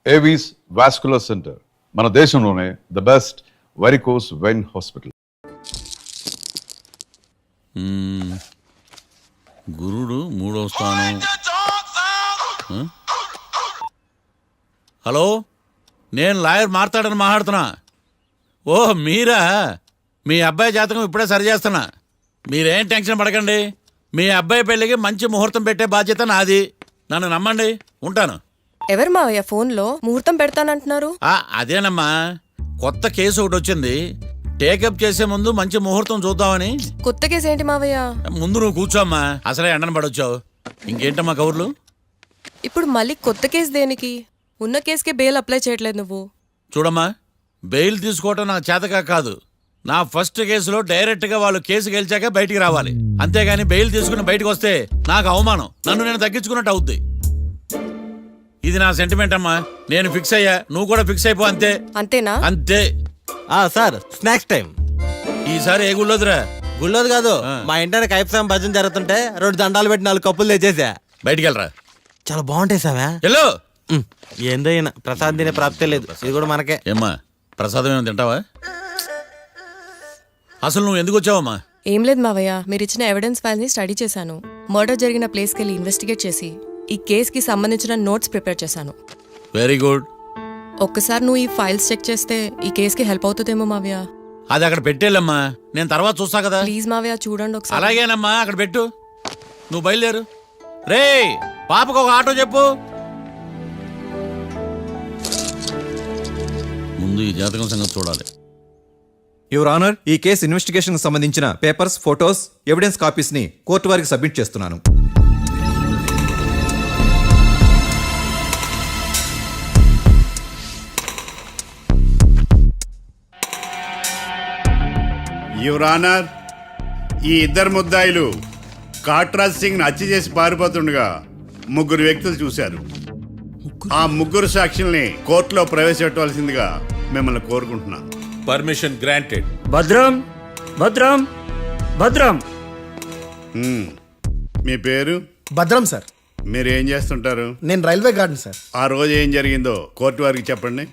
Avis vascular centre, మన దేశంలోనే the best varicose vein hospital. గురుడు 3వ స్థానం. హలో, నేను లాయర్ మాట్లాడని మాట్లాడుతున్నా. ఓ మీరా? మీ అబ్బాయి జాతకం ఇప్పుడే సరి చేస్తున్నా. మీరేం టెన్షన్ పడకండి. మీ అబ్బాయి పెళ్ళికి మంచి ముహూర్తం పెట్టే బాధ్యత నాది. నన్ను నమ్మండి. ఉంటాను. ఎవరు మావయ్య ఫోన్లో ముహూర్తం పెడతానంటున్నారు? అదేనమ్మా, కొత్త కేసు ఒకటి వచ్చింది. టేకప్ చేసే ముందు మంచి ముహూర్తం చూద్దామని. కొత్త కేసు ఏంటి మావయ్య? ముందు నువ్వు కూర్చోమ్మా, అసలే ఎండను పడొచ్చావు. ఇంకేంటమ్మా కబుర్లు? ఇప్పుడు మళ్ళీ కొత్త కేసు దేనికి? ఉన్న కేసుకే బెయిల్ అప్లై చేయట్లేదు నువ్వు. చూడమ్మా, బెయిల్ తీసుకోవటం నాకు చేతగా కాదు. నా ఫస్ట్ కేసులో డైరెక్ట్గా వాళ్ళు కేసు గెలిచాక బయటికి రావాలి. అంతేగాని బెయిల్ తీసుకుని బయటకు వస్తే నాకు అవమానం. నన్ను నేను తగ్గించుకున్నట్టు అవుద్ది. ఇది నా సెంటిమెంట్ అమ్మా. నేను ఫిక్స్ అయ్యా, నువ్వు కూడా ఫిక్స్ అయిపో. అంతే. అంతేనా? అంతే. Sir, snacks time. ఈసారి ఏ గుళ్ళోదిరా? గుళ్ళోది కాదు, మా ఇంటర్ కైప్సాం భజన జరుగుతుంటే 2 దండాలు పెట్టి 4 కప్పులు తెచ్చేసా. బయటికి వెళ్ళరా. చాలా బాగుంటాయి సావా. హలో, ఏందో ఈయన ప్రసాద్ తినే ప్రాప్తే లేదు. ఇది కూడా మనకే. ఏమ్మా, ప్రసాదం ఏమైనా తింటావా? అసలు నువ్వు ఎందుకు వచ్చావమ్మా? ఏం లేదు మావయ్య, మీరు ఇచ్చిన ఎవిడెన్స్ ఫైల్స్ ని స్టడీ చేశాను. మర్డర్ జరిగిన ప్లేస్కి వెళ్ళి ఇన్వెస్టిగేట్ చేసి ఈ కేసుకి సంబంధించిన నోట్స్ ప్రిపేర్ చేశాను. Very good. ఒక్కసారి నువ్వు ఈ ఫైల్స్ చెక్ చేస్తే ఈ కేసుకి హెల్ప్ అవుతుందేమో మావయ్య. అది అక్కడ పెట్టేళ్ళమ్మా, నేను తర్వాత చూస్తా కదా. ప్లీజ్ మావయ్య, చూడండి ఒకసారి. అలాగేనమ్మా, అక్కడ పెట్టు. నువ్వు బయలుదేరు. రే, పాపకు ఒక ఆటో చెప్పు. ముందు ఈ జాతకం సంగతి చూడాలి. యువర్ ఆనర్, ఈ కేసు ఇన్వెస్టిగేషన్ కు సంబంధించిన పేపర్స్, ఫోటోస్, ఎవిడెన్స్ కాపీస్ ని కోర్టు వారికి సబ్మిట్ చేస్తున్నాను. యువర్ ఆనర్, ఈ 2 ముద్దాయిలు కాట్రాజ్ సింగ్ హత్య చేసి పారిపోతుండగా 3 వ్యక్తులు చూశారు. ఆ 3 సాక్షుల్ని కోర్టులో ప్రవేశపెట్టవలసిందిగా మిమ్మల్ని కోరుకుంటున్నాను. Permission granted. భద్రం భద్రం భద్రం. మీ పేరు? భద్రం సార్. మీరు ఏం చేస్తుంటారు? నేను రైల్వే గార్డెన్ సార్. ఆ రోజు ఏం జరిగిందో కోర్టు వారికి చెప్పండి.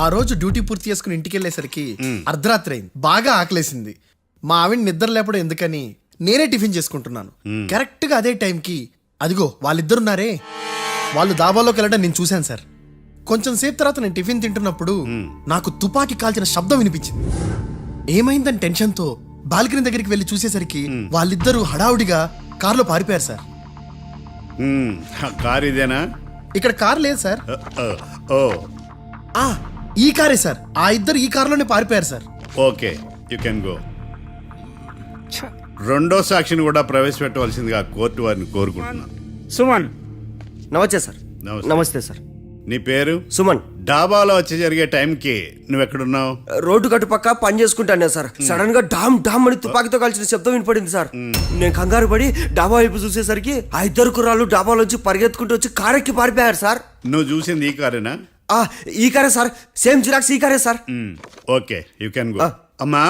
ఆ రోజు డ్యూటీ పూర్తి చేసుకుని ఇంటికి వెళ్ళేసరికి అర్ధరాత్రి అయింది. బాగా ఆకలేసింది. మా ఆవిడ నిద్ర లేపడం ఎందుకని నేనే టిఫిన్ చేసుకుంటున్నాను. కరెక్ట్ గా అదే టైంకి అదిగో వాళ్ళిద్దరున్నారే, వాళ్ళు దాబాలోకి వెళ్ళడం నేను చూశాను సార్. కొంచెం సేపు తర్వాత నేను టిఫిన్ తింటున్నప్పుడు నాకు తుపాకీ కాల్చిన శబ్దం వినిపించింది. ఏమైందని టెన్షన్తో బాల్కనీ దగ్గరికి వెళ్ళి చూసేసరికి వాళ్ళిద్దరూ హడావుడిగా కారులో పారిపోయారు సార్. కారు ఇదేనా? ఇక్కడ కారు లేదు సార్. ఈ కారే సార్. ఆ ఇద్దరు ఈ కారులోనే పారిపోయారు sir. Okay, you can go. 2వ సాక్షిని కూడా ప్రవేశపెట్టవలసిందిగా కోర్టు వారిని కోరుకుంటున్నాను. సుమన్. నమస్తే సార్. నమస్తే సార్. నీ పేరు? సుమన్. డాబాలో వచ్చి జరిగే టైంకి నువ్వెక్కడున్నావు? రోడ్డు కట్టు పక్క పని చేసుకుంటానే సార్. సడన్ గా డామ్ డామ్ అని తుపాకీతో కాల్చిన శబ్దం వినపడింది సార్. నేను కంగారు పడి డాబా వైపు చూసేసరికి ఆ 2 కుర్రాళ్ళు డాబాలోంచి పరిగెత్తుకుంటూ వచ్చి కారెక్కి పారిపోయారు సార్. నువ్వు చూసింది ఈ కారేనా? ఈ కారే సార్. సేమ్ జిరాక్స్ ఈ కారే sir. Okay, you can go. అమ్మా,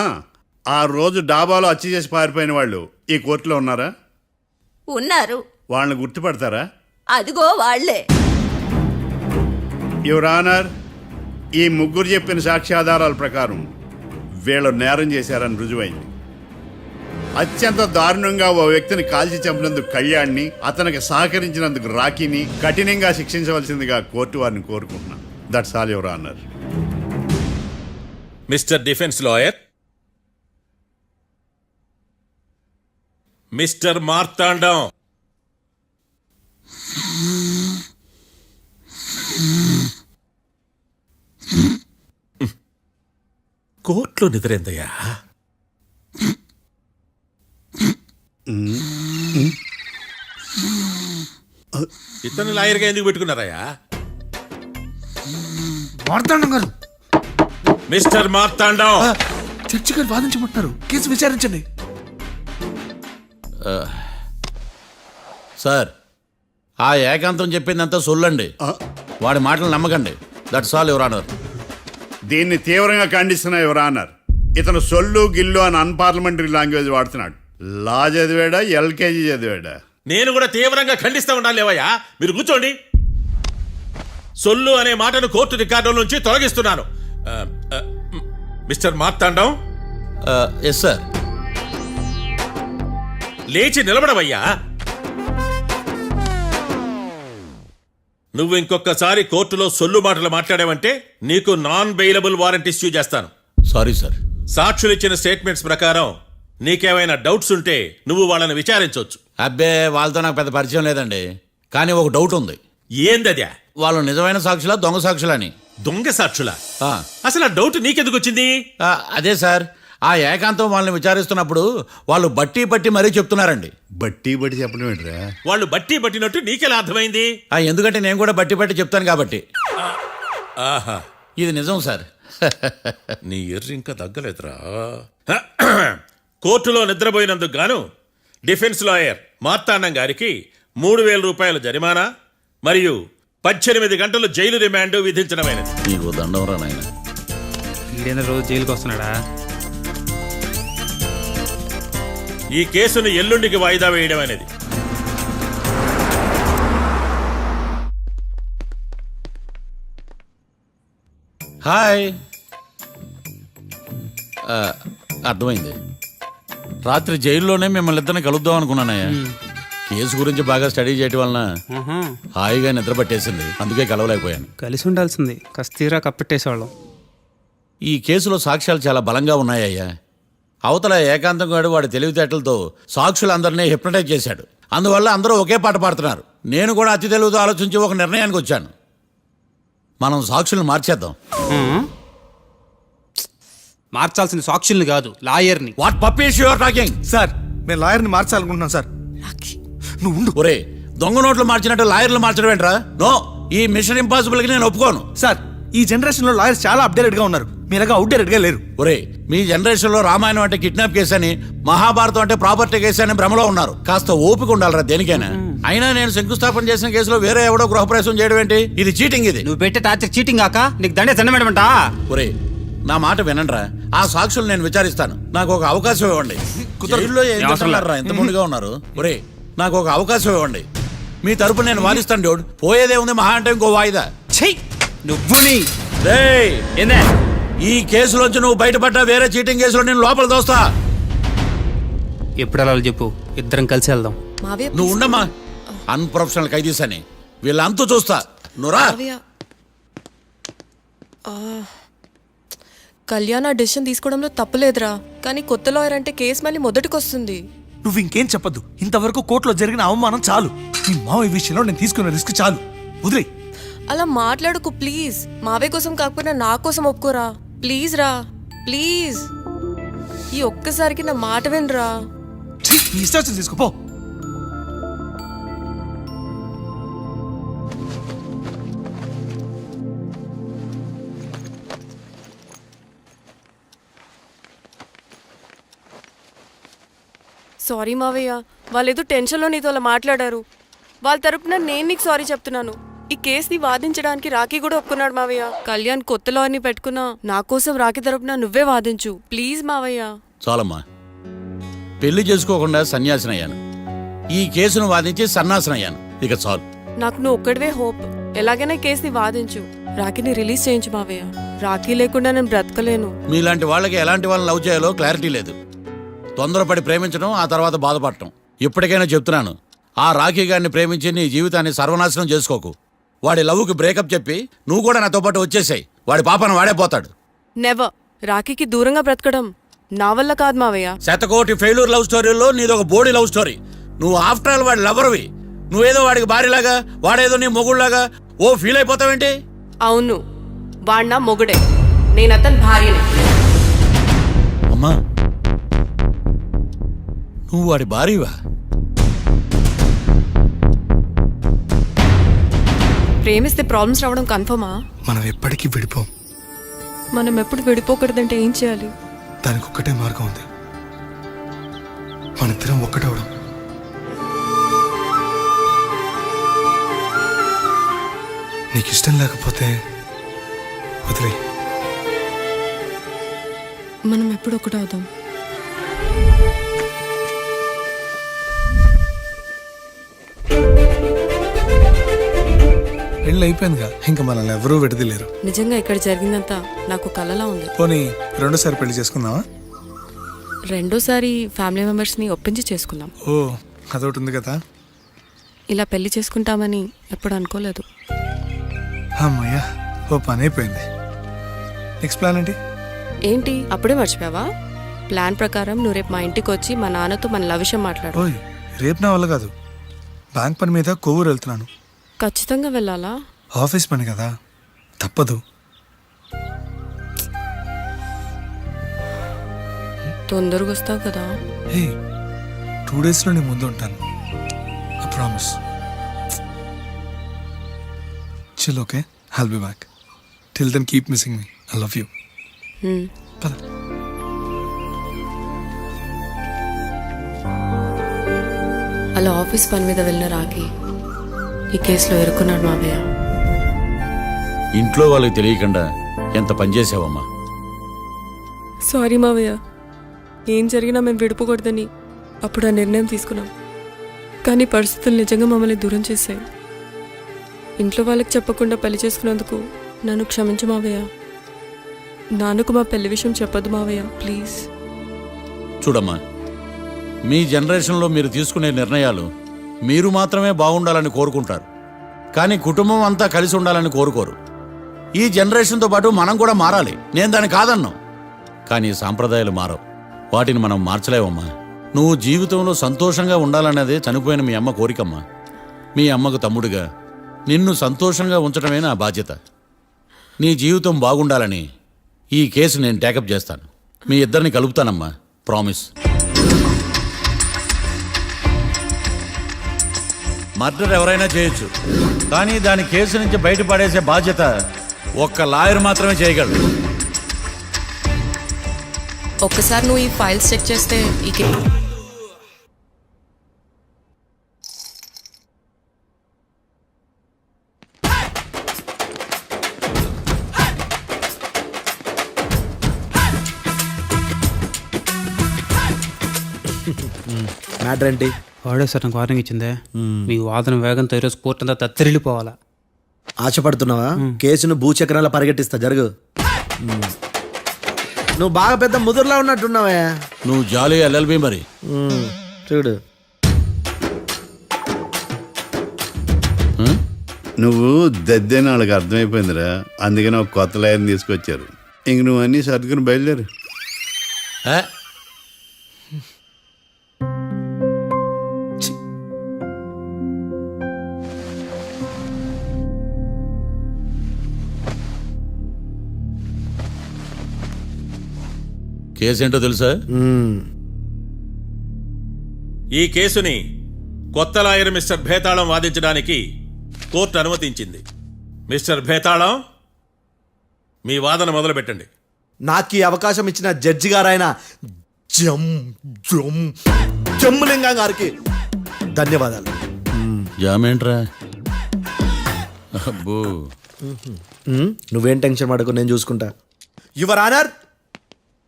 ఆ రోజు డాబాలో హత్య చేసి పారిపోయిన వాళ్ళు ఈ కోర్టులో ఉన్నారా? ఉన్నారు. వాళ్ళని గుర్తుపడతారా? అదిగో వాళ్లే. యువర్ ఆనర్, ఈ 3 చెప్పిన సాక్ష్యాధారాల ప్రకారం వీళ్ళు నేరం చేశారని రుజువైంది. అత్యంత దారుణంగా ఓ వ్యక్తిని కాల్చి చంపినందుకు కళ్యాణ్ని, అతనికి సహకరించినందుకు రాకీని కఠినంగా శిక్షించవలసిందిగా కోర్టు వారిని కోరుకుంటున్నాను. That's all your honour. Mister defence lawyer, mister Marthandam, కోర్టులో నిద్రేందయ్యా? ఇతను లాయర్గా ఎందుకు పెట్టుకున్నారయ్యా? మార్తాండం గారు. మిస్టర్ మార్తాండం, చర్చి గారు వాదించమంటున్నారు. కేసు విచారించండి. సార్, ఆ ఏకాంతం చెప్పిందంతా సొల్లండి. వాడి మాటలు నమ్మకండి. That's all your honour. దీన్ని తీవ్రంగా ఖండిస్తున్నా యువర్ ఆనర్. ఇతను సొల్లు గిల్లు అని అన్పార్లమెంటరీ లాంగ్వేజ్ వాడుతున్నాడు. లా చదివాడా, ఎల్కేజీ చదివాడా? నేను కూడా తీవ్రంగా ఖండిస్తా ఉండాలి. లేవయ్యా, మీరు కూర్చోండి. సొల్లు అనే మాటను కోర్టు రికార్డుల నుంచి తొలగిస్తున్నాను. Mister Marthandam, yes sir. లేచి నిలబడవయ్యా. నువ్వు ఇంకొకసారి కోర్టులో సొల్లు మాటలు మాట్లాడావంటే నీకు నాన్ బెయిలబుల్ వారెంట్ ఇష్యూ చేస్తాను. Sorry sir. సాక్షులు ఇచ్చిన స్టేట్మెంట్స్ ప్రకారం నీకేమైనా డౌట్స్ ఉంటే నువ్వు వాళ్ళని విచారించవచ్చు. అబ్బే, వాళ్ళతో నాకు పెద్ద పరిచయం లేదండి. కానీ ఒక డౌట్ ఉంది. ఏందద్యా? వాళ్ళు నిజమైన సాక్షులా దొంగ సాక్షులని? దొంగ సాక్షులా? ఆ, అసలు ఆ డౌట్ నీకెందుకు వచ్చింది? అదే సార్, ఆ ఏకాంతం వాళ్ళని విచారిస్తున్నప్పుడు వాళ్ళు బట్టి పట్టి మరీ చెప్తున్నారండి. బట్టి చెప్పడం ఏంట్రా? వాళ్ళు బట్టి పట్టినట్టు నీకెలా అర్థమైంది? ఎందుకంటే నేను కూడా బట్టి పట్టి చెప్తాను కాబట్టి. ఆహా, ఇది నిజం సార్. నీ ఎర్రి ఇంకా తగ్గలేదురా. కోర్టులో నిద్రపోయినందుకు గాను డిఫెన్స్ లాయర్ మార్తాండం గారికి 3,000 రూపాయల జరిమానా మరియు 18 గంటలు జైలు రిమాండ్ విధించడమైనది. నీకు దండం రా నాయన. ఈడేనా రోజు జైలుకి వస్తున్నాడా? ఈ కేసును ఎల్లుండికి వాయిదా వేయడం అనేది. హాయ్. అర్థమైంది. రాత్రి జైల్లోనే మిమ్మల్ని ఇద్దరిని కలుద్దాం అనుకున్నానయ్యా. కేసు గురించి బాగా స్టడీ చేయటం వలన హాయిగా నిద్ర పట్టేసింది, అందుకే కలవలేకపోయాను. కలిసి ఉండాల్సింది, కస్తీరా కప్పెట్టేసేవాళ్ళం. ఈ కేసులో సాక్ష్యాలు చాలా బలంగా ఉన్నాయ్యా. అవతల ఏకాంతం గాడు వాడి తెలివితేటలతో సాక్షులందరినీ హిప్నటైజ్ చేశాడు. అందువల్ల అందరూ ఒకే పాట పాడుతున్నారు. నేను కూడా అతి తెలివితో ఆలోచించి ఒక నిర్ణయానికి వచ్చాను. మనం సాక్షులను మార్చేద్దాం. మార్చాల్సిన సాక్షుల్ని కాదు, లాయర్ని. What puppies you are talking? Sir, నేను లాయర్ని మార్చాలనుకుంటున్నాను సార్. నువ్వు ఉండు. ఒరే, దొంగ నోట్లు మార్చినట్టు లాయర్లు మార్చడం ఏంట్రా? నో, ఈ మిషన్ ఇంపాసిబుల్ కి నేను ఒప్పుకోను. సార్, ఈ జనరేషన్ లో లాయర్స్ చాలా అప్డేటెడ్ గా ఉన్నారు. మీరుగా అవుట్డేటెడ్ గా లేరు. ఒరే, మీ జనరేషన్ లో రామాయణం అంటే కిడ్నాప్ కేసు అని, మహాభారతం అంటే ప్రాపర్టీ కేసు అని భ్రమలో ఉన్నారు. కాస్త ఓపిక ఉండాలరా దేనికైనా. అయినా నేను శంకుస్థాపన చేసిన కేసులో వేరే ఎవడో గృహప్రవేశం చేయడం ఏంటి? ఇది చీటింగ్. ఇది నువ్వు పెట్టే టార్చర్ చీటింగ్ కాక నీకు దండే దండమేడమంటా? ఒరే, నా మాట వినండిరా. ఆ సాక్షులు నేను విచారిస్తాను. నాకు ఒక అవకాశం ఇవ్వండి. జైల్లో ఏం చేస్తున్నారా ఇంత ముందుగా ఉన్నారు? ఒరే, నాకు ఒక అవకాశం ఇవ్వండి. మీ తరపు నేను వాదిస్తాను. డోడ్ పోయేదే ఉంది, మహా అంటే ఇంకో వాయిదా. నువ్వు రేయ్, ఈ కేసులోంచి నువ్వు బయటపడ్డా వేరే చీటింగ్ కేసులో నేను లోపల దోస్తా. ఎప్పుడు వెళ్ళాలి చెప్పు, ఇద్దరం కలిసి వెళ్దాం. మావయ్య, నువ్వు ఉండమ్మా. అన్ప్రొఫెషనల్ ఖైదీస్ అని వీళ్ళంతా చూస్తా. నువ్వురా. మావయ్య, కళ్యాణ్ ఆ డెసిషన్ తీసుకోవడంలో తప్పులేదురా. కానీ కొత్త లాయర్ అంటే కేసు మళ్ళీ మొదటికి వస్తుంది. నువ్వు ఇంకేం చెప్పొద్దు. ఇంతవరకు కోర్టులో జరిగిన అవమానం చాలు. మీ మావయ్య విషయంలో నేను తీసుకున్న రిస్క్ చాలు. వదిలే. అలా మాట్లాడుకు ప్లీజ్. మావయ్య కోసం కాకపోయినా నా కోసం ఒప్పుకోరా ప్లీజ్. రా ప్లీజ్, ఈ ఒక్కసారికి నా మాట వినరా. నీ ఇష్టం తీసుకోపో. సారీ మావయ్య, వాళ్ళేదో టెన్షన్లో నీతో అలా మాట్లాడారు. వాళ్ళ తరపున నేను నీకు సారీ చెప్తున్నాను. ఈ కేసుని వాదించడానికి రాఖీ కూడా ఒప్పుకున్నాడు మావయ్య. కళ్యాణ్ కొత్త లాయర్ని పెట్టుకున్నా నా కోసం రాఖీ తరపున నువ్వే వాదించు ప్లీజ్ మావయ్య. చాలమ్మా, పెళ్లి చేసుకోకుండా సన్యాసినయ్యాను. ఈ కేసును వాదించి సన్నాసనయ్యాను. ఇక చాలు. నాకు నువ్వు ఒక్కడివే హోప్. ఎలాగైనా ఈ కేసుని వాదించు, రాఖీని రిలీజ్ చేయించు మావయ్య. రాఖీ లేకుండా నేను బ్రతకలేను. మీలాంటి వాళ్ళకి ఎలాంటి వాళ్ళని లవ్ చేయాలో క్లారిటీ లేదు. తొందరపడి ప్రేమించడం, ఆ తర్వాత బాధపడటం. ఇప్పటికైనా చెప్తున్నాను, ఆ రాఖీ గారిని ప్రేమించి నీ జీవితాన్ని సర్వనాశనం చేసుకోకు. వాడి లవ్కి బ్రేకప్ చెప్పి నువ్వు కూడా నాతో పాటు వచ్చేసాయి. వాడి పాపను వాడే పోతాడు. నెవర్. రాఖీకి దూరంగా బ్రతకడం నా వల్ల కాదు మావయ్య. శతకోటి ఫెయిల్యూర్ లవ్ స్టోరీలో నీదొక బోడీ లవ్ స్టోరీ. నువ్వు ఆఫ్టర్ ఆల్ వాడి లవర్వి. నువ్వేదో వాడికి భార్యలాగా, వాడేదో నీ మొగుడులాగా ఓ ఫీల్ అయిపోతావేంటి? అవును, వాడు నా మొగుడే, నేను అతని భార్యని. అమ్మా, నువ్వు వాడి భార్యవా? ప్రేమిస్తే ప్రాబ్లమ్స్ రావడం కన్ఫర్మా? మనం ఎప్పటికీ విడిపోం. మనం ఎప్పుడు విడిపోకూడదంటే ఏం చేయాలి? దానికి ఒక్కటే మార్గం ఉంది. మనిద్దరం ఒక్కటవడం. నీకు ఇష్టం లేకపోతే వదిలే. మనం ఎప్పుడు ఒకటవుదాం. పెళ్ళి అయిపోయిందిగా ఇంకా మనల్ని ఎవరూ విడదలేరు. నిజంగా ఇక్కడ జరిగిందంతా నాకు కలలా ఉంది. పోనీ రెండోసారి పెళ్లి చేసుకుందామా? రెండోసారి ఫ్యామిలీ మెంబర్స్ని ఒప్పించి చేసుకున్నాం. ఓ అదొకటి ఉంది కదా. ఇలా పెళ్లి చేసుకుంటామని ఎప్పుడు అనుకోలేదు. అమ్మయ్యా, ఓ పని అయిపోయింది. నెక్స్ట్ ప్లాన్ ఏంటి? ఏంటి అప్పుడే మర్చిపోయావా? ప్లాన్ ప్రకారం నువ్వు రేపు మా ఇంటికి వచ్చి మా నాన్నతో మన లవ్ విషయం మాట్లాడు. ఓయ్, రేపు నా వల్ల కాదు. బ్యాంక్ పని మీద కొవ్వూరు వెళ్తున్నాను. ఖచ్చితంగా వెళ్ళాలా? ఆఫీస్ పని కదా, తప్పదు. తొందరగా వస్తావు కదా? హే, 2 డేస్లో నీ ముందు ఉంటాను. I promise. Chill, okay? I'll be back. Till then keep missing me. I love you. పద. అలా ఆఫీస్ పని మీద వెళ్ళిన రాకి ఈ కేసులో ఇరుక్కున్నాడు మావయ్య. ఇంట్లో వాళ్ళకి తెలియకుండా ఎంత పనిచేసావమ్మా. సారీ మావయ్య, ఏం జరిగినా మేము విడిపోకూడదని అప్పుడు ఆ నిర్ణయం తీసుకున్నాం. కానీ పరిస్థితులు నిజంగా మమ్మల్ని దూరం చేశాయి. ఇంట్లో వాళ్ళకి చెప్పకుండా పెళ్లి చేసుకున్నందుకు నన్ను క్షమించు మావయ్య. నాన్నకు మా పెళ్లి విషయం చెప్పొద్దు మావయ్య, ప్లీజ్. చూడమ్మా, మీ జనరేషన్లో మీరు తీసుకునే నిర్ణయాలు మీరు మాత్రమే బాగుండాలని కోరుకుంటారు, కానీ కుటుంబం అంతా కలిసి ఉండాలని కోరుకోరు. ఈ జనరేషన్తో పాటు మనం కూడా మారాలి. నేను దాన్ని కాదన్నాను, కానీ సాంప్రదాయాలు మారవు. వాటిని మనం మార్చలేవమ్మా. నువ్వు జీవితంలో సంతోషంగా ఉండాలన్నదే చనిపోయిన మీ అమ్మ కోరికమ్మా. మీ అమ్మకు తమ్ముడిగా నిన్ను సంతోషంగా ఉంచడమే నా బాధ్యత. నీ జీవితం బాగుండాలని ఈ కేసు నేను టేకప్ చేస్తాను. మీ ఇద్దరిని కలుపుతానమ్మా, ప్రామిస్. మర్డర్ ఎవరైనా చేయొచ్చు, కానీ దాని కేసు నుంచి బయటపడేసే బాధ్యత ఒక్క లాయర్ మాత్రమే చేయగలడు. ఒక్కసారి నువ్వు ఈ ఫైల్స్ చెక్ చేస్తే ఈ మ్యాటర్ ఏంటి? వాడే సార్ నాకు వార్నింగ్ ఇచ్చిందే. మీ వాదన వేగంతో ఈరోజు కోర్టు అంతా తత్తరిల్లిపోవాలా. ఆశపడుతున్నావా? కేసును భూచక్రాల పరిగెట్టిస్తా, జరుగు. నువ్వు బాగా పెద్ద ముదురులా ఉన్నట్టున్నావే. నువ్వు జాలి ఎల్ఎల్బి మరి. చూడు, నువ్వు దద్దేని వాళ్ళకి అర్థమైపోయిందిరా. అందుకని ఒక కొత్త లాయర్ని తీసుకొచ్చారు. ఇంక నువ్వు అన్నీ సర్దుకుని బయలుదేరు. ఏ? కేసేంటో తెలుసా? ఈ కేసుని కొత్త లాయర్ మిస్టర్ భేతాళం వాదించడానికి కోర్టు అనుమతించింది. మిస్టర్ భేతాళం, మీ వాదన మొదలు పెట్టండి. నాకు ఈ అవకాశం ఇచ్చిన జడ్జి గారైన జమ్ములింగం గారికి ధన్యవాదాలు. జామేంట్రా? అబ్బో, నువ్వేం టెన్షన్ పడకు, నేను చూసుకుంటా. యువర్ ఆనర్,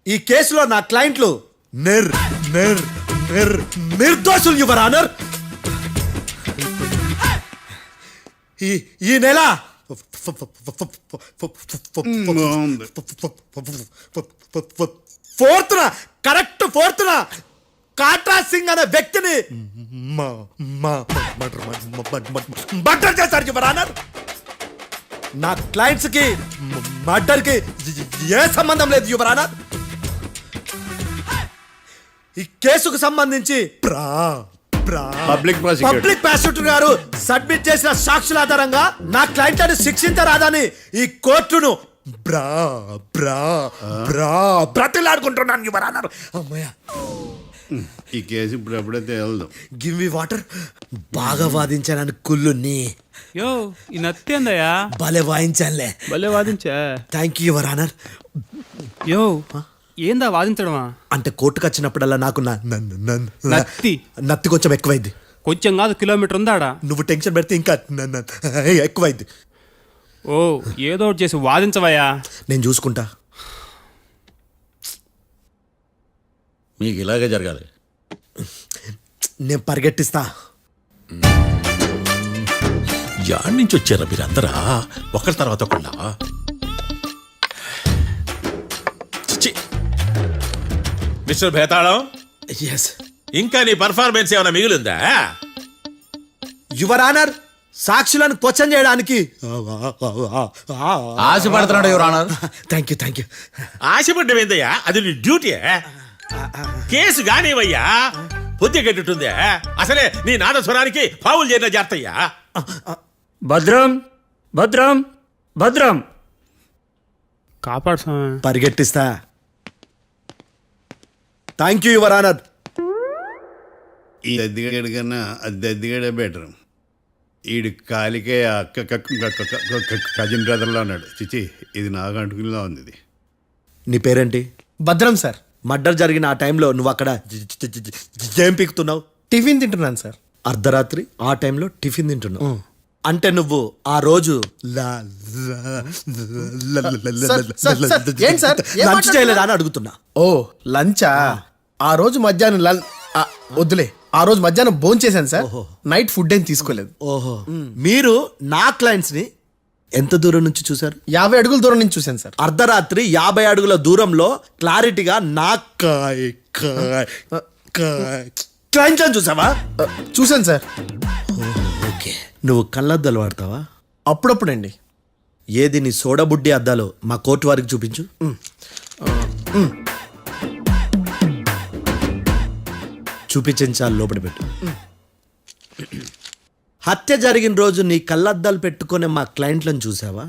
ఈ కేసులో నా క్లయింట్లు నిర్దోషులు యువర్ ఆనర్. ఈ నెల ఫోర్త్న కాట్రా సింగ్ అనే వ్యక్తిని మర్డర్ చేశారు యువర్ ఆనర్. నా క్లయింట్స్ కి మర్డర్ కి ఏ సంబంధం లేదు యువర్ ఆనర్. ఈ కేసుకు సంబంధించి పబ్లిక్ ప్రాసిక్యూటర్ గారు సబ్మిట్ చేసిన సాక్షుల ఆధారంగా నా క్లయింట్లను శిక్షించరాదని ఈ కోర్టును బ్రతిలాడుకుంటున్నాను యువర్ ఆనర్. అమ్మయ్య, ఈ కేసు ఇప్పుడు ఎప్పుడైతే వెళ్దాం. Give me water. బాగా వాదించానని కుళ్ళుని. యో, ఈ నత్తేందయ్యా? భలే వాయించానులే. భలే వాదించా. Thank you your honour. Yo, ఏందా వాదించడమా? అంటే కోర్టుకు వచ్చినప్పుడల్లా నాకు నత్తి కొంచెం ఎక్కువైంది. కొంచెం కాదు, కిలోమీటర్ ఉందాడా. నువ్వు టెన్షన్ పెడితే ఇంకా ఎక్కువైంది. ఓ, ఏదో ఒకటి చేసి వాదించవయ్యా. నేను చూసుకుంటా. మీకు ఇలాగే జరగాలి. నేను పరిగెట్టిస్తా. యాడ్ నుంచి వచ్చారా మీరందరా ఒకరి తర్వాత ఒకళ్ళ మిస్టర్ భేతాళం ఎస్ ఇంకా నీ పర్ఫార్మెన్స్ ఏమైనా మిగిలిందా యువర్ ఆనర్ సాక్షులను క్వశ్చన్ చేయడానికి ఆశపడుతున్నాడు యువర్ ఆనర్. థ్యాంక్ యూ ఆశపడ్డం ఏందయ్యా అది నీ డ్యూటీ కేసు గానివయ్యా బుద్ధి గట్టుందే అసలే నీ నాదస్వరానికి పావులు చేరిన జాతయ్యా భద్రం భద్రం భద్రం కాపాడు స్వామి. పరిగెట్టిస్తా థ్యాంక్ యూ యువర్ ఆనర్. ఈ దద్దిగాడి కన్నా అది దద్దిగాడే బెటర్. ఈడు కాలికే కజిన్ బ్రదర్లో అన్నాడు. చిచి ఇది నాకు అంటుకునిలా ఉంది ఇది. నీ పేరేంటి? భద్రం సార్. మర్డర్ జరిగిన ఆ టైంలో నువ్వు అక్కడ ఏం పీకుతున్నావు? టిఫిన్ తింటున్నాను సార్. అర్ధరాత్రి ఆ టైంలో టిఫిన్ తింటున్నావు అంటే నువ్వు ఆ రోజు ఏంటి సార్? ఏం లంచ్ చేయలేదా అని అడుగుతున్నా. ఓ లంచా? ఆ రోజు మధ్యాహ్నం వద్దులే, ఆ రోజు మధ్యాహ్నం భోజనం చేశాను సార్. నైట్ ఫుడ్ ఏం తీసుకోలేదు. ఓహో, మీరు నా క్లయింట్స్ ని ఎంత దూరం నుంచి చూసారు? 50 అడుగుల దూరం నుంచి చూశాను సార్. అర్ధరాత్రి 50 అడుగుల దూరంలో క్లారిటీగా నా క్లయింట్స్ అని చూసావా? చూశాను సార్. ఓకే, నువ్వు కళ్ళద్దాలు వాడతావా? అప్పుడప్పుడండి. ఏది నీ సోడబుడ్డి అద్దాలు మా కోర్టు వారికి చూపించు. చూపించాలి, లోపల పెట్టు. హత్య జరిగిన రోజు నీ కళ్ళద్దాలు పెట్టుకునే మా క్లయింట్లను చూసావా?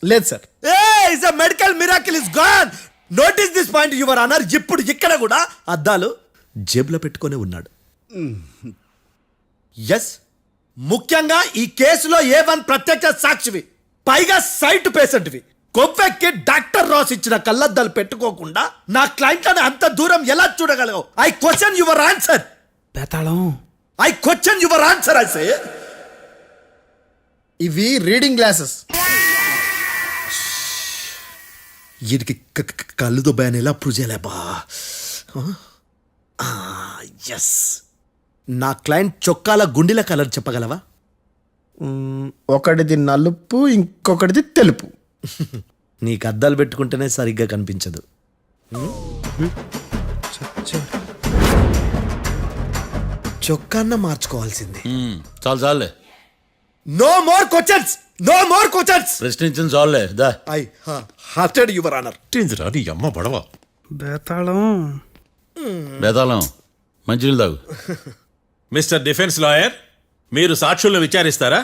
లేదు sir. Medical miracle is gone. Notice this point your honour. ఇప్పుడు ఇక్కడ కూడా అద్దాలు జేబులో పెట్టుకొని ఉన్నాడు. ఎస్, ముఖ్యంగా ఈ కేసులో A1 ప్రత్యక్ష సాక్షివి, పైగా సైట్ పేషెంట్వి. కొవ్వెక్కి డాక్టర్ రాస్ ఇచ్చిన కళ్ళద్దాలు పెట్టుకోకుండా నా క్లయింట్లను అంత దూరం ఎలా చూడగలవు? I question your answer. బేతాళం I question your answer. I say ఇవి రీడింగ్ గ్లాసెస్. వీడికి కళ్ళు దుబ్బాయని ఎలా ప్రూవ్ చేయలేబా? ఎస్, నా క్లయింట్ చొక్కాల గుండెల కలర్ చెప్పగలవా? ఒకటిది నలుపు, ఇంకొకటిది తెలుపు. నీకు అద్దాలు పెట్టుకుంటేనే సరిగ్గా కనిపించదు. చొక్కాన్న మార్చుకోవాల్సింది. చాలు చాలులే, no more questions, no more questions. ప్రశ్నించింది చాలులే. దా ఐ హార్టెడ్ యువర్ ఆనర్. ఏందిరా నీ అమ్మ పడవ బేతాళం బేతాళం మంచినీళ్ళు తాగు. మిస్టర్ డిఫెన్స్ లాయర్, మీరు సాక్షులను విచారిస్తారా?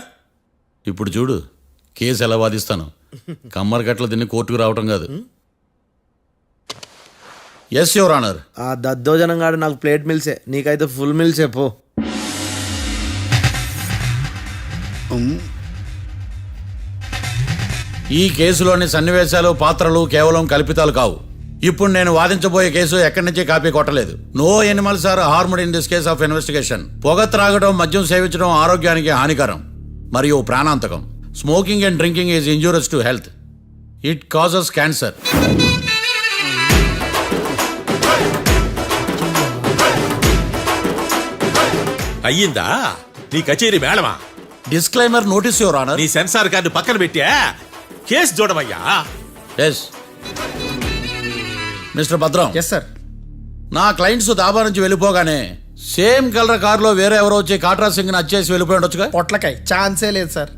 ఇప్పుడు చూడు కేసు ఎలా వాదిస్తాను. కమ్మరి గట్ల తిని కోర్టుకు రావటం కాదు. Yes your honour. ఆ దద్దోజనం గాడు నాకు ప్లేట్ మిల్సే, నీకైతే ఫుల్ మిల్సే పో. ఈ కేసులోని సన్నివేశాలు, పాత్రలు కేవలం కల్పితాలు కావు. ఇప్పుడు నేను వాదించబోయే కేసు ఎక్కడి నుంచి కాపీ కొట్టలేదు. No animals are harmed in this case of investigation. పొగ త్రాగడం, మద్యం సేవించడం ఆరోగ్యానికి హానికరం మరియు ప్రాణాంతకం. Smoking and drinking is injurious to health. It causes cancer. అయ్యిందా నీ కచేరీ మేడమా? Disclaimer notice your honour. నీ సెన్సార్ కార్డు పక్కన పెట్టా కేసు చూడమయ్యా. Yes mister Bhadram. Yes sir. నా క్లయింట్స్ దాబా నుంచి వెళ్ళిపోగానే సేమ్ కలర్ కారులో వేరే ఎవరో వచ్చి కాట్రా సింగ్ ని వచ్చేసి వెళ్ళిపోయి ఉండొచ్చుగా. పొట్లకాయ ఛాన్సే లేదు సార్.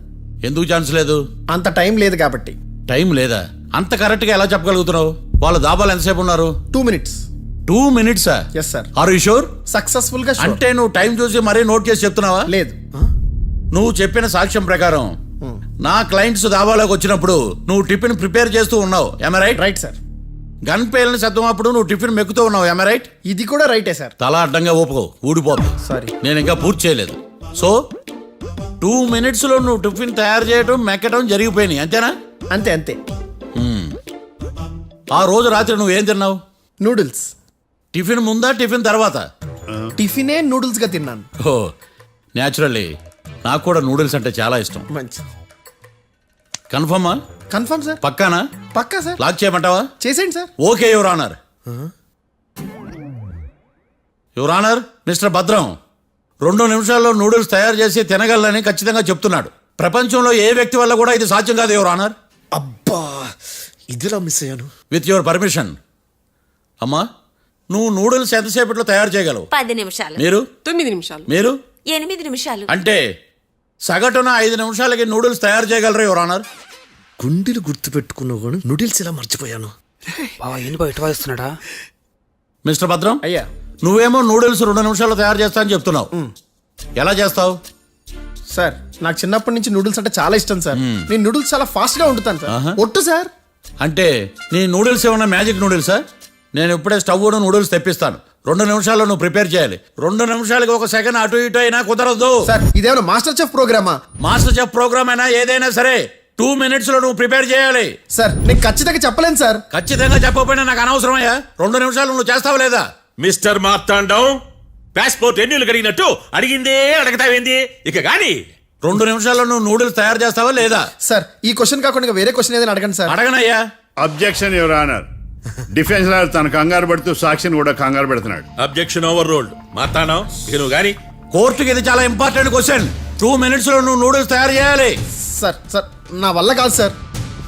ఎందుకు ఛాన్స్ లేదు? అంత టైం లేదు కాబట్టి. టైం లేదా? అంత కరెక్ట్ గా ఎలా చెప్పగలుగుతున్నావు? వాళ్ళు దాబాలు ఎంతసేపు ఉన్నారు? 2 minutes. 2 minutes? Yes sir. Are you sure? Successful గా sure. అంటే నువ్వు టైం చూసి మరీ నోట్ చేసి చెప్తున్నావా? లేదు. నువ్వు చెప్పిన సాక్ష్యం ప్రకారం నా క్లయింట్స్ దాబాలోకి వచ్చినప్పుడు నువ్వు టిఫిన్ ప్రిపేర్ చేస్తూ ఉన్నావు. Am I right? Right sir. Gun పేలిన శబ్దం అప్పుడు నువ్వు టిఫిన్ మెక్కుతూ ఉన్నావు. Am I right? ఇది కూడా రైటే సార్. తల అడ్డంగా ఊపుకో, ఊడిపోద్ది. సారీ. నేను ఇంకా పూర్తి చేయలేదు. సో 2 minutes లో నువ్వు టిఫిన్ తయారు చేయడం, మెక్కడం జరిగిపోయినాయి, అంతేనా? అంతే అంతే. ఆ రోజు రాత్రి నువ్వేం తిన్నావు? నూడిల్స్. టిఫిన్ ముందా, టిఫిన్ తర్వాత? టిఫినే నూడిల్స్ గా తిన్నాను. ఓ న్యాచురల్లీ నాకు కూడా నూడిల్స్ అంటే చాలా ఇష్టం. మంచి. కన్ఫర్మా? Confirm sir. పక్కానా? పక్కా సార్. లాక్ చేయమంటావా? చేసేయండి sir. Okay your honour. Your honour, mister Bhadram 2 నిమిషాల్లో నూడిల్స్ తయారు చేసి తినగలనని ఖచ్చితంగా చెప్తున్నాడు. ప్రపంచంలో ఏ వ్యక్తి వల్ల కూడా ఇది సాధ్యం కాదు యువర్ ఆనర్. అబ్బా ఇదిలా మిస్ అయ్యాను. With your permission. అమ్మా, నువ్వు నూడిల్స్ ఎంతసేపట్లో తయారు చేయగలవు? 10 నిమిషాలు. మీరు? 9 నిమిషాలు. మీరు? 8 నిమిషాలు. అంటే సగటున 5 నిమిషాలకి నూడిల్స్ తయారు చేయగలరు యువర్ ఆనర్. గుండెలు గుర్తు పెట్టుకున్నావు కానీ నూడిల్స్ ఇలా మర్చిపోయాను. బావా ఏంటి బావ ఇటు వాయిస్తున్నాడా? మిస్టర్ భద్రం, అయ్యా నువ్వేమో నూడిల్స్ 2 నిమిషాల్లో తయారు చేస్తా అని చెప్తున్నావు. ఎలా చేస్తావు? సార్ నాకు చిన్నప్పటి నుంచి నూడిల్స్ అంటే చాలా ఇష్టం సార్. నేను నూడిల్స్ చాలా ఫాస్ట్ గా వండుతాను సార్. ఒట్టు సార్. అంటే నీ నూడిల్స్ ఏమన్నా మ్యాజిక్ నూడిల్సా? నేను ఇప్పుడే స్టవ్ నూడిల్స్ తెప్పిస్తాను. 2 నిమిషాల్లో నువ్వు ప్రిపేర్ చేయాలి. 2 నిమిషాలకి 1 సెకండ్ అటు ఇటు అయినా కుదరదు. సార్ ఇదేమైనా మాస్టర్ చెఫ్ ప్రోగ్రామా? మాస్టర్ చెఫ్ ప్రోగ్రామ్ అయినా ఏదైనా సరే 2 minutes లో నువ్వు ప్రిపేర్ చేయాలి. సార్ నేను ఖచ్చితంగా చెప్పలేను సార్. ఖచ్చితంగా చెప్పకపోయినా నాకు అనవసరమయ్యా. 2 నిమిషాలు నువ్వు చేస్తావా లేదా? మిస్టర్ మార్తాండం, పాస్పోర్ట్ ఎన్నిలు కడిగినట్టు అడిగిందే అడగతావేంది? ఇక గాని 2 నిమిషాల్లో నువ్వు నూడిల్స్ తయారు చేస్తావా లేదా? సార్ ఈ క్వశ్చన్ కాకుండా ఇంకా వేరే క్వశ్చన్ ఏదైనా అడగండి సార్. అడగనయ్యా. Objection your honour. Defence lawyer తన కంగారు పడుతూ సాక్షిని కూడా కంగారు పెడుతున్నాడు. Objection over ruled. మార్తాండం, ఇక నువ్వు గాని. కోర్టుకి ఇది చాలా ఇంపార్టెంట్ క్వశ్చన్. 2 minutes లో నువ్వు నూడిల్స్ తయారు చేయాలి. సార్ సార్ నా వల్ల కాదు సార్.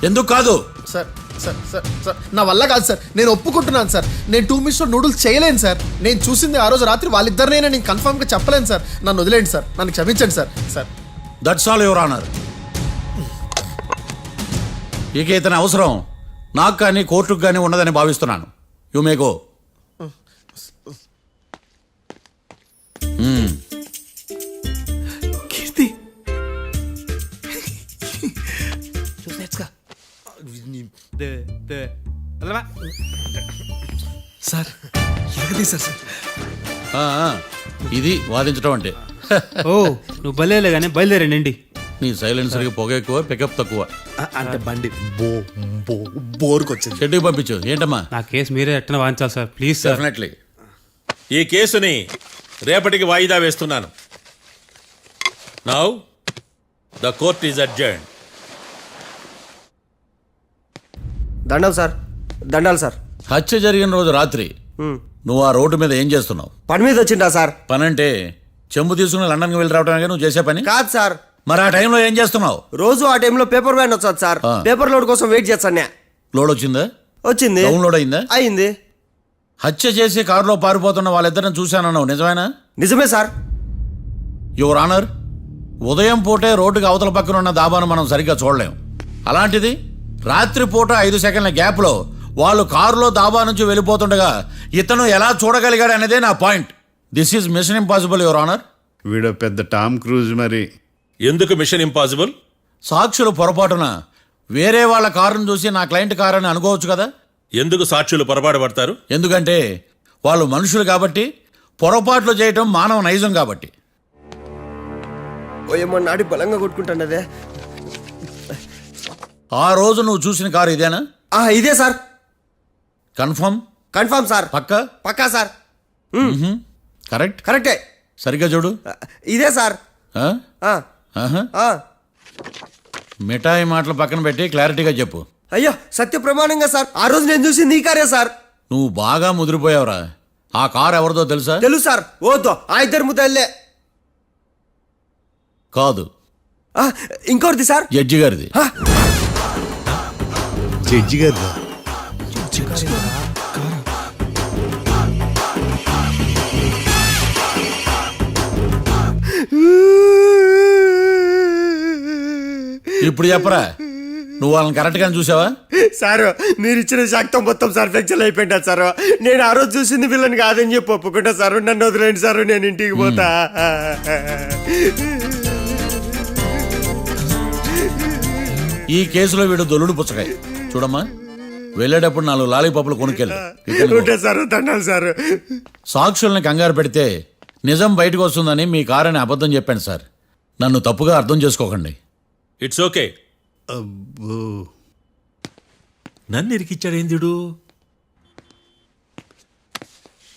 ఎందుకు కాదు? సార్ సార్ సార్ సార్ నా వల్ల కాదు సార్. నేను ఒప్పుకుంటున్నాను సార్. నేను 2 minutes లో నూడిల్స్ చేయలేను సార్. నేను చూసింది ఆ రోజు రాత్రి వాళ్ళిద్దరినైనా నేను కన్ఫర్మ్ గా చెప్పలేను సార్. నన్ను వదిలేండి సార్. నన్ను క్షమించండి sir. Sir that's all your honour. ఇక ఇతని అవసరం నాకు కానీ కోర్టుకు కానీ ఉన్నదని భావిస్తున్నాను. You may go. Keerthi sir ఎలాగది సార్? ఇది వాదించడం అంటే. ఓ నువ్వు బలేలే కానీ బయలుదేరండి. నీ సైలెన్సర్కి పొగ ఎక్కువ, పికప్ తక్కువ. అంటే బండి బోర్కి వచ్చింది. షెడ్యూల్ పంపించు. ఏంటమ్మా? నా కేసు మీరే ఎట్టన వాయించాలి సార్, ప్లీజ్ సార్. డెఫినెట్లీ. ఈ కేసుని రేపటికి వాయిదా వేస్తున్నాను. Now the court is adjourned. దండాలు సార్, దండాలు సార్. హత్య జరిగిన రోజు రాత్రి నువ్వు ఆ రోడ్డు మీద ఏం చేస్తున్నావు? పని మీద వచ్చిందా సార్? పని అంటే చెంబు తీసుకుని లండన్కి వెళ్ళి రావడానికి నువ్వు చేసే పని కాదు సార్. మరి ఆ టైంలో ఏం చేస్తున్నావు? రోజు ఆ టైంలో పేపర్ వ్యాన్ వచ్చాది సార్. పేపర్ లోడ్ కోసం వెయిట్ చేస్తాను. లోడ్ వచ్చిందా? వచ్చింది. డౌన్లోడ్ అయిందా? అయింది. హత్య చేసి కారులో పారిపోతున్న వాళ్ళిద్దరిని చూశానన్నావు, నిజమేనా? నిజమే సార్. యువర్ ఆనర్, ఉదయం పూటే రోడ్డుకి అవతల పక్కన ఉన్న దాబాను మనం సరిగ్గా చూడలేం. అలాంటిది రాత్రి పూట 5 సెకండ్ల గ్యాప్లో వాళ్ళు కారులో దాబా నుంచి వెళ్ళిపోతుండగా ఇతను ఎలా చూడగలిగాడు అనేదే నా point. This is mission impossible your honour. వీడు పెద్ద టామ్ క్రూజ్ మరి. ఎందుకు మిషన్ ఇంపాసిబుల్? సాక్షులు పొరపాటున వేరే వాళ్ళ కారును చూసి నా క్లయింట్ కారు అని అనుకోవచ్చు కదా. ఎందుకు సాక్షులు పొరపాటు పడతారు? ఎందుకంటే వాళ్ళు మనుషులు కాబట్టి, పొరపాట్లు చేయటం మానవ నైజం కాబట్టి. ఓయమ్మ నాడి బలంగా కొట్టుకుంటానదే. ఆ రోజు నువ్వు చూసిన కారు ఇదేనా? ఇదే సార్. కన్ఫర్మ్? Confirm sir. పక్కా? పక్కా సార్. కరెక్ట్? కరెక్టే. సరిగ్గా చూడు. ఇదే సార్. ఆ? ఆ, ఆహా. ఆ. మిఠాయి మాటలు పక్కన పెట్టి క్లారిటీగా చెప్పు. అయ్యో సత్య ప్రమాణంగా సార్, ఆ రోజు నేను చూసింది ఈ కారే సార్. నువ్వు బాగా ముదిరిపోయావురా. ఆ కారు ఎవరిదో తెలుసా? తెలుసు సార్. ఓతో ఆ ఇద్దరు ముద్దల్లే. కాదు, ఇంకోటిది సార్. జడ్జి గారిది. జడ్జి గారు ఇప్పుడు చెప్పరా, నువ్వు వాళ్ళని కరెక్ట్ గానే చూసావా? సార్ మీరు ఇచ్చిన శాక్తం మొత్తం సార్ ఫ్లెక్చర్ అయిపోయింటా సార్. నేను ఆ రోజు చూసింది వీళ్ళని కాదని చెప్పి ఒప్పుకుంటా సార్. నన్ను వదిలేండి సార్, నేను ఇంటికి పోతా. ఈ కేసులో వీడు దొల్లుడు పుచ్చకాయ. చూడమ్మా, వెళ్ళేటప్పుడు 4 లాలీపాపులు కొనుక్కెళ్ళు. ఉంటా సార్, దండాలి సార్. సాక్షుల్ని కంగారు పెడితే నిజం బయటకు వస్తుందని మీ కారని అబద్ధం చెప్పాను సార్. నన్ను తప్పుగా అర్థం చేసుకోకండి. It's okay. నన్ను ఇరికిచ్చాడేందుడు?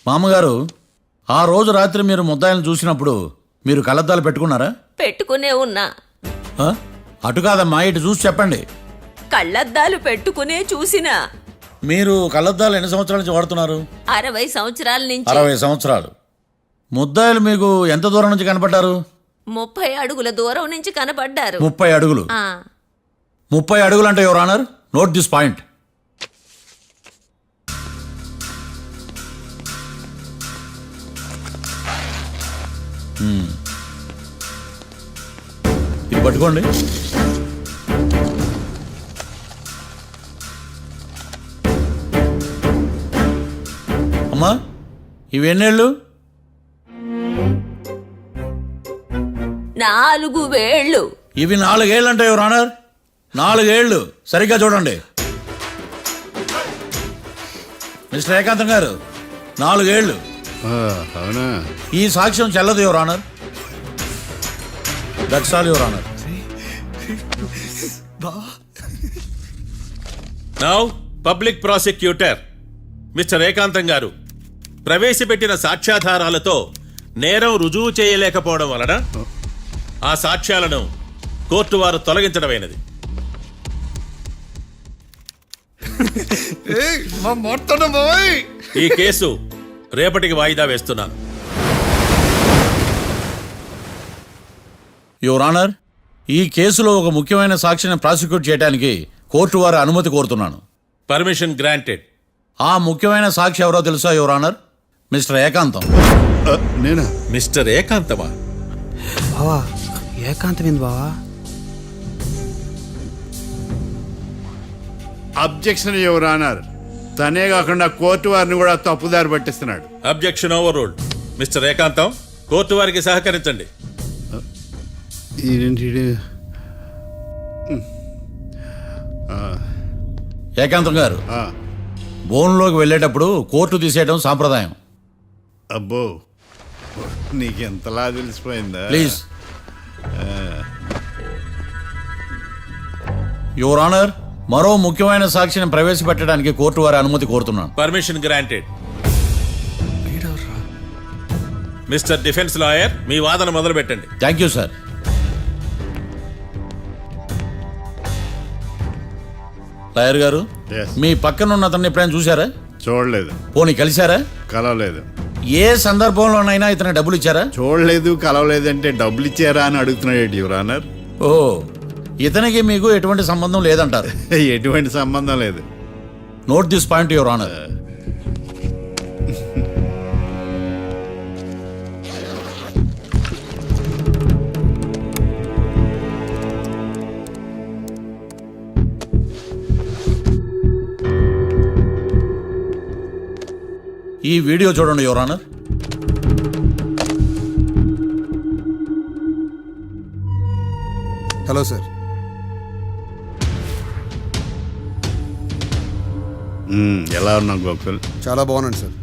మామగారు, ఆ రోజు రాత్రి మీరు ముద్దాయిలను చూసినప్పుడు మీరు కళ్ళద్దాలు పెట్టుకున్నారా? పెట్టుకునే ఉన్నా. ఆ? అటు కాదమ్మా, ఇటు చూసి చెప్పండి. కళ్ళద్దాలు పెట్టుకునే చూసినా. మీరు కళ్ళద్దాలు ఎన్ని సంవత్సరాల నుంచి వాడుతున్నారు? 60 సంవత్సరాల నుంచి. 60 సంవత్సరాలు. ముద్దాయిలు మీకు ఎంత దూరం నుంచి కనపడ్డారు? 30 అడుగుల దూరం నుంచి కనపడ్డారు. 30 అడుగులు. 30 అడుగులు అంటే your honour, note this point. ఇది పట్టుకోండి. అమ్మా, ఇవి ఎన్నేళ్ళు? 4 వేళ్ళు. ఇవి 4 ఏళ్ళు అంటే యువర్ ఆనర్, 4 ఏళ్ళు. సరిగ్గా చూడండి మిస్టర్ ఏకాంతం గారు, 4 ఏళ్ళు. అవునా? ఈ సాక్ష్యం చెల్లదు your honour. That's all your honour. Now public prosecutor mister ఏకాంతం గారు ప్రవేశపెట్టిన సాక్ష్యాధారాలతో నేరం రుజువు చేయలేకపోవడం వలన ఆ సాక్ష్యాలను కోర్టు వారు తొలగించడమైనది. ఈ కేసు రేపటికి వాయిదా వేస్తున్నాను. యువర్ ఆనర్, ఈ కేసులో ఒక ముఖ్యమైన సాక్షిని ప్రాసిక్యూట్ చేయడానికి కోర్టు వారి అనుమతి కోరుతున్నాను. Permission granted. ఆ ముఖ్యమైన సాక్షి ఎవరో తెలుసా యువర్ ఆనర్? మిస్టర్ ఏకాంతం. నేనా? మిస్టర్ ఏకాంతమా? బావా ఏకాంతం ఏంది బావా? Objection your honour. తనే కాకుండా కోర్టు వారిని కూడా తప్పుదారి పట్టిస్తున్నాడు. Objection overruled. Mister Ekantham, court వారికి సహకరించండి. ఏకాంతం గారు, బోన్లోకి వెళ్ళేటప్పుడు కోర్టు తీసేయడం సాంప్రదాయం. అబ్బో, నీకెంతలా తెలిసిపోయిందా? ప్లీజ్. యువర్ ఆనర్, మరో ముఖ్యమైన సాక్షిని ప్రవేశపెట్టడానికి కోర్టు వారి అనుమతి కోరుతున్నాను. Permission granted. Mister defence lawyer, మీ వాదన మొదలు పెట్టండి. Thank you sir. లాయర్ గారు, Yes. మీ పక్కన ఉన్న అతన్ని ఎప్పుడైనా చూసారా? చూడలేదు. పోనీ కలిశారా? కలవలేదు. ఏ సందర్భంలోనైనా ఇతను డబ్బులు ఇచ్చారా? చూడలేదు, కలవలేదు అంటే డబ్బులు ఇచ్చారా అని అడుగుతున్నాడు యువర్ ఆనర్. ఓ, ఇతనికి మీకు ఎటువంటి సంబంధం లేదంటారు? ఎటువంటి సంబంధం లేదు. Note this point your honour. ఈ వీడియో చూడండి యువర్ ఆనర్. Hello sir. ఎలా ఉన్నావు గోకుల్? చాలా బాగున్నాను సార్.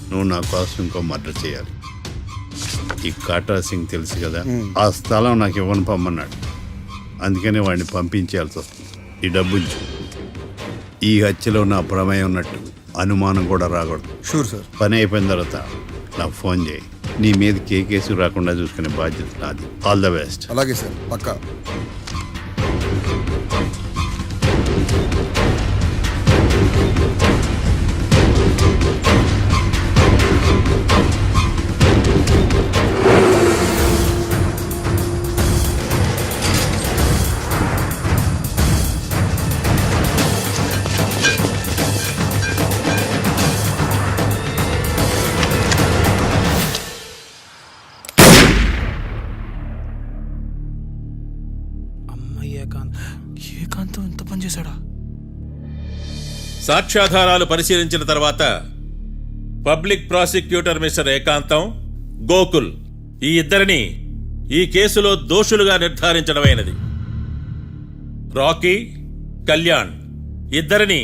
నువ్వు నా కోసం ఇంకో మర్డర్ చేయాలి. ఈ కాటా సింగ్ తెలుసు కదా, ఆ స్థలం నాకు ఇవ్వని పొమ్మన్నాడు. అందుకనే వాడిని పంపించాల్సి వస్తుంది. ఈ డబ్బు ఉంచు. ఈ హత్యలో నా ప్రమేయం ఉన్నట్టు అనుమానం కూడా రాకూడదు. Sure sir. పని అయిపోయిన తర్వాత నాకు ఫోన్ చేయి. నీ మీద కేసు రాకుండా చూసుకునే బాధ్యత నాది. All the best. అలాగే సార్, పక్కా. ఏకాంతం ఎంత పని చేశాడా? సాక్ష్యాధారాలు పరిశీలించిన తర్వాత పబ్లిక్ ప్రాసిక్యూటర్ మిస్టర్ ఏకాంతం, గోకుల్ ఈ ఇద్దరిని ఈ కేసులో దోషులుగా నిర్ధారించడమైనది. రాకీ, కళ్యాణ్ ఇద్దరిని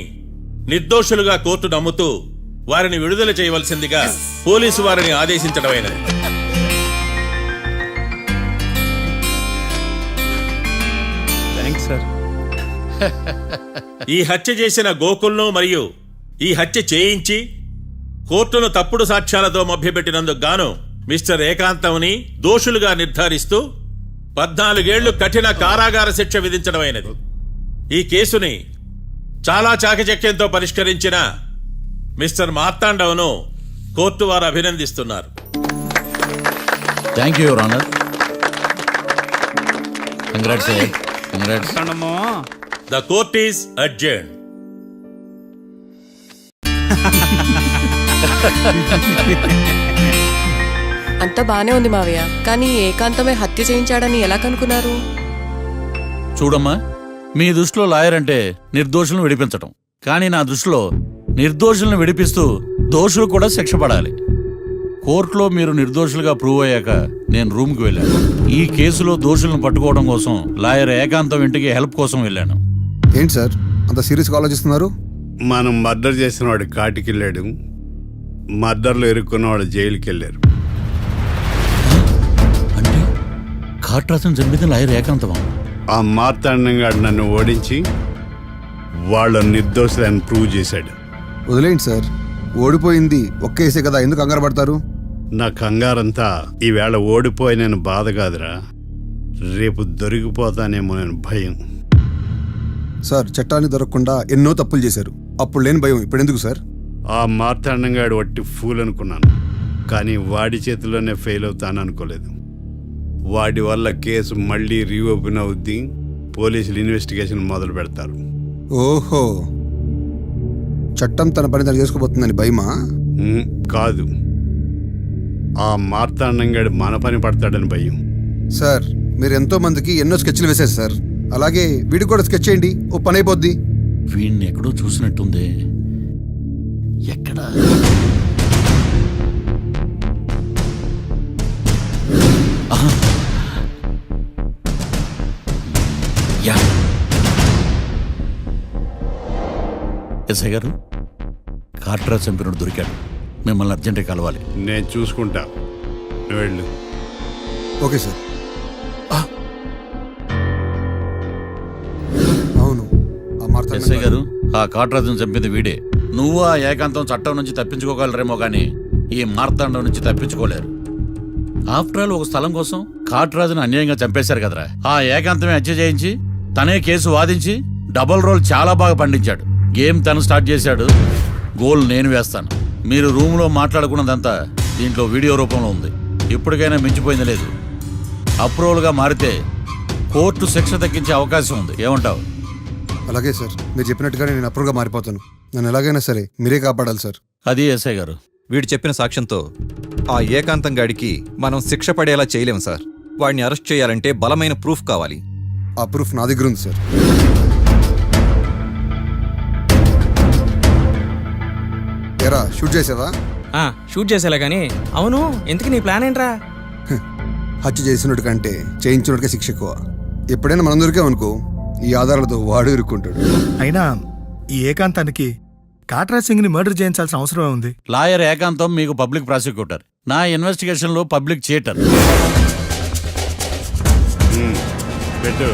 నిర్దోషులుగా కోర్టు నమ్ముతూ వారిని విడుదల చేయవలసిందిగా పోలీసు వారిని ఆదేశించడమైనది. Thanks sir. ఈ హత్య చేసిన గోకుల్ను మరియు ఈ హత్య చేయించి కోర్టును తప్పుడు సాక్ష్యాలతో మభ్యపెట్టినందుకు గాను మిస్టర్ ఏకాంతంని దోషులుగా నిర్ధారిస్తూ 14 ఏళ్లు కఠిన కారాగార శిక్ష విధించడమైనది. ఈ కేసుని చాలా చాకచక్యంతో పరిష్కరించిన మిస్టర్ మార్తాండవను కోర్టు వారు అభినందిస్తున్నారు. Thank you your honour. Congrats congrats. The court is adjourn. అంతా బానే ఉంది మావయ్య, కానీ ఏకాంతమే హత్య చేయించాడని ఎలా కనుక్కున్నారు? చూడమ్మా, మీ దృష్టిలో లాయర్ అంటే నిర్దోషులను విడిపించటం, కానీ నా దృష్టిలో నిర్దోషులను విడిపిస్తూ దోషులు కూడా శిక్ష పడాలి. కోర్టులో మీరు నిర్దోషులుగా ప్రూవ్ అయ్యాక నేను రూమ్కి వెళ్ళాను. ఈ కేసులో దోషులను పట్టుకోవడం కోసం లాయర్ ఏకాంతం ఇంటికి హెల్ప్ కోసం వెళ్ళాను. ఏంటి సార్ అంత సీరియస్గా ఆలోచిస్తున్నారు? మనం మర్డర్ చేసిన వాడు కాటికి వెళ్ళాడు, మర్డర్లో ఇరుక్కున్న వాడు జైలుకి వెళ్ళారు. అంటే కాట్రాసన్ చంపితే లాయర్ ఏకాంతమా? ఆ మార్తాండంగా నన్ను ఓడించి వాళ్ళ నిర్దోషులని ప్రూవ్ చేశాడు. వదిలేండి సార్, ఓడిపోయింది ఒక్క కేసే కదా, ఎందుకు కంగారు పడతారు? నా కంగారంతా ఈవేళ ఓడిపోయి నేను బాధ కాదురా, రేపు దొరికిపోతానేమో నేను భయం. సార్ చట్టాన్ని దొరకకుండా ఎన్నో తప్పులు చేశారు, అప్పుడు లేని భయం ఇప్పుడు ఎందుకు సార్? ఆ మార్తాండంగాడు వట్టి ఫూల్ అనుకున్నాను, కానీ వాడి చేతిలోనే ఫెయిల్ అవుతాను అనుకోలేదు. వాడి వల్ల కేసు మళ్ళీ రీఓపెన్ అవుద్ది, పోలీసులు ఇన్వెస్టిగేషన్ మొదలు పెడతారు. ఓహో, చట్టం తన పని తను చేసుకోబోతుందని భయమా? కాదు, ఆ మార్తాండంగాడు మన పని పడతాడని భయం. సార్ మీరు ఎంతో మందికి ఎన్నో స్కెచ్లు వేశారు సార్, అలాగే వీడికి కూడా స్కెచ్ చేయండి, ఓ పని అయిపోద్ది. వీడిని ఎక్కడో చూసినట్టుంది. ఎక్కడా? ఆహా. యా. ఎస్ఐ గారు, కాట్రా చంపినోడు దొరికాడు, మిమ్మల్ని అర్జెంటుగా కలవాలి. నేను చూసుకుంటా, నువ్వు వెళ్ళు. Okay sir. అవును, ఆ మార్తా ఎస్ఐ గారు, ఆ కాట్రాజును చంపింది వీడే. నువ్వు ఆ ఏకాంతం చట్టం నుంచి తప్పించుకోగలరేమో కానీ ఈ మార్తాండం నుంచి తప్పించుకోలేరు. ఆఫ్టర్ ఆల్ ఒక స్థలం కోసం కాట్రాజును అన్యాయంగా చంపేశారు కదరా. ఆ ఏకాంతమే హత్య చేయించి తనే కేసు వాదించి డబుల్ రోల్ చాలా బాగా పండించాడు. గేమ్ తను స్టార్ట్ చేశాడు, గోల్ నేను వేస్తాను. మీరు రూమ్లో మాట్లాడుకున్నదంతా దీంట్లో వీడియో రూపంలో ఉంది. ఇప్పటికైనా మించిపోయింది లేదు. అప్రూవల్గా మారితే కోర్టు శిక్ష తగ్గించే అవకాశం ఉంది. ఏమంటావు? అలాగే సార్, మీరు చెప్పినట్టుగానే నేను అప్రూవ్గా మారిపోతాను. నన్ను ఎలాగైనా సరే మీరే కాపాడాలి సార్. అది ఎస్ఐ గారు. వీడు చెప్పిన సాక్ష్యంతో ఆ ఏకాంతం గాడికి మనం శిక్ష పడేలా చేయలేం సార్. వాడిని అరెస్ట్ చేయాలంటే బలమైన ప్రూఫ్ కావాలి. ఆ ప్రూఫ్ నా దగ్గర ఉంది సార్. ఎరా షూట్ చేసావా? షూట్ చేసేలా కానీ. అవును, ఎందుకు నీ ప్లాన్ ఏంట్రా? హత్య చేసినట్టు కంటే చేయించినట్టుగా శిక్ష ఎక్కువ. ఎప్పుడైనా మనం దొరికామనుకో, ఈ ఆధారాలతో వాడు ఇరుక్కుంటాడు. అయినా ఈ ఏకాంతానికి కాట్రా సింగ్ ని మర్డర్ చేయించాల్సిన అవసరమే ఉంది. లాయర్ ఏకాంతం మీకు పబ్లిక్ ప్రాసిక్యూటర్, నా ఇన్వెస్టిగేషన్ లో పబ్లిక్ చీటర్. పెట్టు.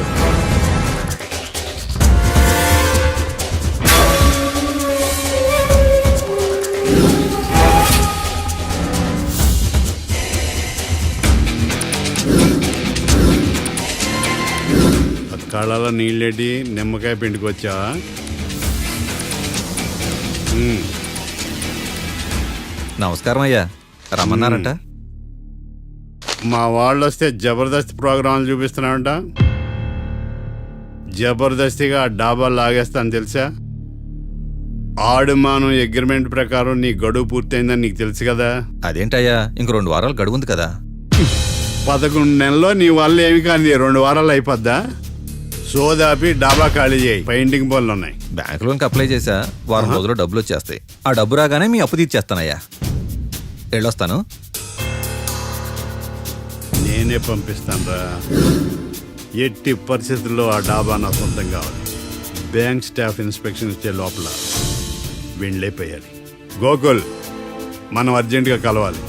కళ్ళలో నీళ్ళేటి నిమ్మకాయ పిండుకొచ్చావా? నమస్కారం అయ్యా, రమ్మన్నారంట. మా వాళ్ళు వస్తే జబర్దస్త్ ప్రోగ్రాంలు చూపిస్తున్నామంట. జబర్దస్తిగా ఆ డాబాలు లాగేస్తాను తెలుసా? ఆడుమానం అగ్రిమెంట్ ప్రకారం నీ గడువు పూర్తయిందని నీకు తెలుసు కదా. అదేంటయ్యా, ఇంక 2 వారాలు గడువుంది కదా. 11 నెలల్లో నీ వల్ల ఏమి కానీ 2 వారాలు అయిపోద్దా? సోదాపి డాబా ఖాళీ చేయి, పెయింటింగ్ పనులు ఉన్నాయి. బ్యాంక్ లోన్కి అప్లై చేశా, వారం రోజుల్లో డబ్బులు వచ్చేస్తాయి. ఆ డబ్బు రాగానే మీ అప్పు తీర్చేస్తానయ్యా. వెళ్ళొస్తాను. నేనే పంపిస్తాను రా. ఎట్టి పరిస్థితుల్లో ఆ డాబా నా సొంతం కావాలి. బ్యాంక్ స్టాఫ్ ఇన్స్పెక్షన్ ఇచ్చే లోపల వెళ్ళైపోయాలి. గోకుల్, మనం అర్జెంటుగా కలవాలి.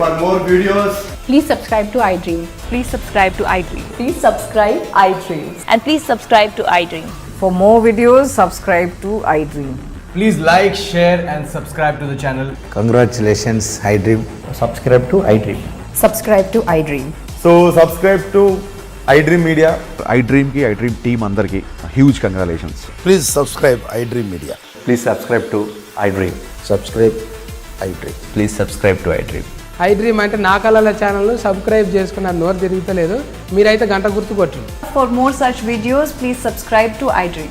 For more videos, Please subscribe to iDream. Please subscribe to iDream. Please subscribe iDream. And please subscribe to iDream. for more videos, subscribe to iDream. Please like, share and subscribe to the channel. Congratulations, iDream. Subscribe to iDream. Subscribe to iDream. So subscribe to iDream Media. iDream కి iDream team అందరికి huge congratulations. Please subscribe iDream Media. Please subscribe to iDream. Subscribe iDream. Please subscribe to iDream. iDream అంటే నా కళల channel subscribe చేసుకున్న నోరు తిరుగుతలేదు. మీరైతే గంట గుర్తు కొట్టండి. For more such videos, please subscribe to iDream.